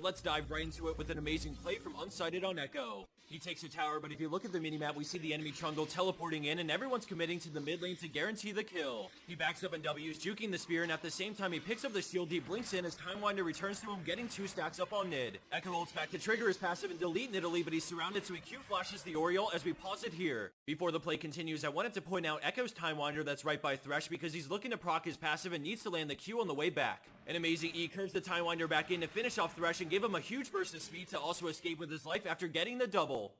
let's dive right into it with an amazing play from Unsighted on Echo. He takes a tower, but if you look at the minimap, we see the enemy Trundle teleporting in, and everyone's committing to the mid lane to guarantee the kill. He backs up and W's, juking the spear, and at the same time he picks up the shield, he blinks in as Timewinder returns to him, getting 2 stacks up on Nid. Echo ults back to trigger his passive and delete Nidalee, but he's surrounded, so he Q flashes the Oriole as we pause it here. Before the play continues, I wanted to point out Echo's Timewinder that's right by Thresh because he's looking to proc his passive and needs to land the Q on the way back. An amazing E curves the Timewinder back in to finish off Thresh and give him a huge burst of speed to also escape with his life after getting the double.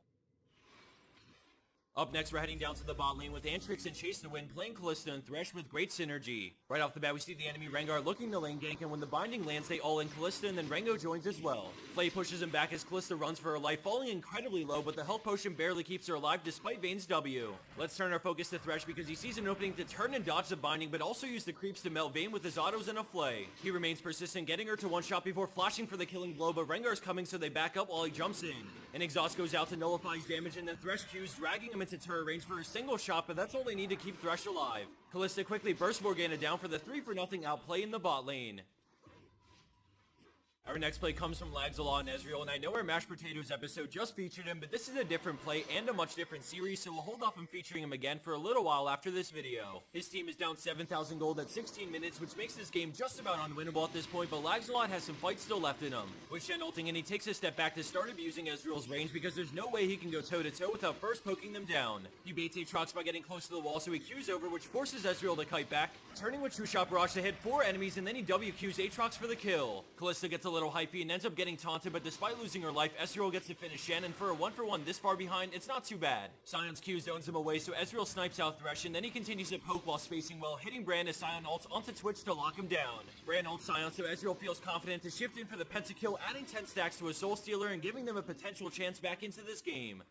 Up next, we're heading down to the bot lane with Antrix and Chase to win, playing Kalista and Thresh with great synergy. Right off the bat, we see the enemy Rengar looking to lane gank, and when the binding lands, they all in Kalista, and then Rengo joins as well. Flay pushes him back as Kalista runs for her life, falling incredibly low, but the health potion barely keeps her alive despite Vayne's W. Let's turn our focus to Thresh because he sees an opening to turn and dodge the binding, but also use the creeps to melt Vayne with his autos and a Flay. He remains persistent, getting her to one-shot before flashing for the killing blow, but Rengar's coming, so they back up while he jumps in. An exhaust goes out to nullify his damage, and then Thresh Qs, dragging him into turret range for a single shot, but that's all they need to keep Thresh alive. Kalista quickly bursts Morgana down for the 3-for-0 outplay in the bot lane. Our next play comes from Lagzala and Ezreal, and I know our Mashed Potatoes episode just featured him, but this is a different play and a much different series, so we'll hold off on featuring him again for a little while after this video. His team is down 7,000 gold at 16 minutes, which makes this game just about unwinnable at this point, but Lagzala has some fight still left in him. With Shen ulting, and he takes a step back to start abusing Ezreal's range because there's no way he can go toe-to-toe without first poking them down. He baits Aatrox by getting close to the wall, so he Qs over, which forces Ezreal to kite back, turning with True Shot Barrage to hit 4 enemies, and then he WQs Aatrox for the kill. Kalista gets a little hypey and ends up getting taunted, but despite losing her life, Ezreal gets to finish Shen, and for a 1-for-1 this far behind, it's not too bad. Sion's Q zones him away, so Ezreal snipes out Thresh, and then he continues to poke while spacing well, hitting Brand as Sion ults onto Twitch to lock him down. Brand ults Sion, so Ezreal feels confident to shift in for the pentakill, adding 10 stacks to a Soul Stealer and giving them a potential chance back into this game.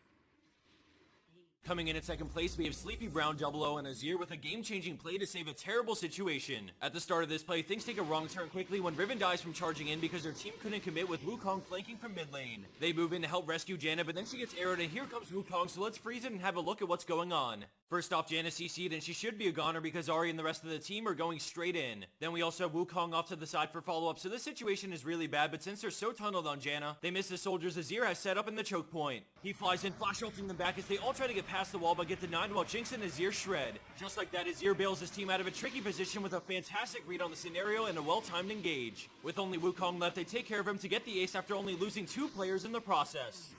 Coming in at second place, we have Sleepy Brown 00 and Azir with a game-changing play to save a terrible situation. At the start of this play, things take a wrong turn quickly when Riven dies from charging in because their team couldn't commit with Wukong flanking from mid lane. They move in to help rescue Janna, but then she gets arrowed and here comes Wukong, so let's freeze it and have a look at what's going on. First off, Janna CC'd and she should be a goner because Ahri and the rest of the team are going straight in. Then we also have Wukong off to the side for follow-up, so this situation is really bad, but since they're so tunneled on Janna, they miss the soldiers Azir has set up in the choke point. He flies in, flash ulting them back as they all try to get past the wall but get denied while Jinx and Azir shred. Just like that, Azir bails his team out of a tricky position with a fantastic read on the scenario and a well-timed engage. With only Wukong left, they take care of him to get the ace after only losing 2 players in the process.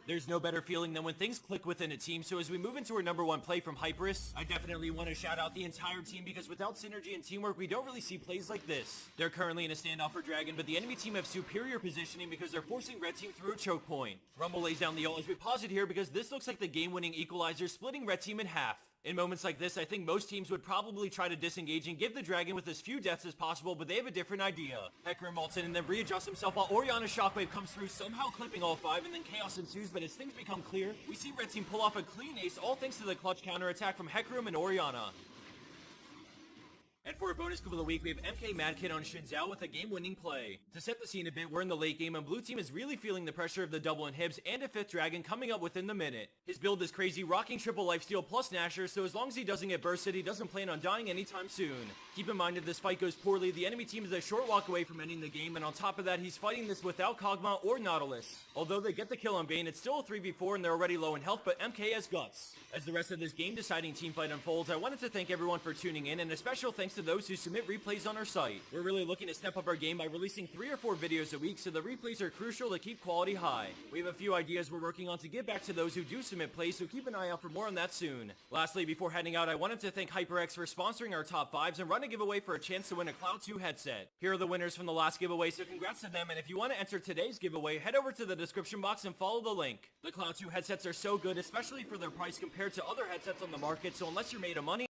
There's no better feeling than when things click within a team, so as we move into our number 1 play from Hyperus, I definitely want to shout out the entire team because without synergy and teamwork, we don't really see plays like this. They're currently in a standoff for Dragon, but the enemy team have superior positioning because they're forcing Red Team through a choke point. Rumble lays down the ult as we pause it here because this looks like the game-winning equalizer, splitting Red Team in half. In moments like this, I think most teams would probably try to disengage and give the Dragon with as few deaths as possible, but they have a different idea. Hecarim ults in and then readjusts himself while Orianna's shockwave comes through, somehow clipping all 5, and then chaos ensues, but as things become clear, we see Red Team pull off a clean ace, all thanks to the clutch counterattack from Hecarim and Orianna. And for a bonus clip of the week, we have MK Madkid on Xin Zhao with a game-winning play. To set the scene a bit, we're in the late game and blue team is really feeling the pressure of the double inhibs and a 5th dragon coming up within the minute. His build is crazy, rocking triple lifesteal plus Nashor, so as long as he doesn't get bursted, he doesn't plan on dying anytime soon. Keep in mind if this fight goes poorly, the enemy team is a short walk away from ending the game, and on top of that, he's fighting this without Kog'Maw or Nautilus. Although they get the kill on Vayne, it's still a 3v4 and they're already low in health, but MK has guts. As the rest of this game-deciding teamfight unfolds, I wanted to thank everyone for tuning in, and a special thanks to those who submit replays on our site. We're really looking to step up our game by releasing 3 or 4 videos a week, so the replays are crucial to keep quality high. We have a few ideas we're working on to give back to those who do submit plays, so keep an eye out for more on that soon. Lastly, before heading out, I wanted to thank HyperX for sponsoring our top 5s and run a giveaway for a chance to win a Cloud 2 headset. Here are the winners from the last giveaway, so congrats to them, and if you want to enter today's giveaway, head over to the description box and follow the link. The Cloud 2 headsets are so good, especially for their price compared to other headsets on the market, so unless you're made of money,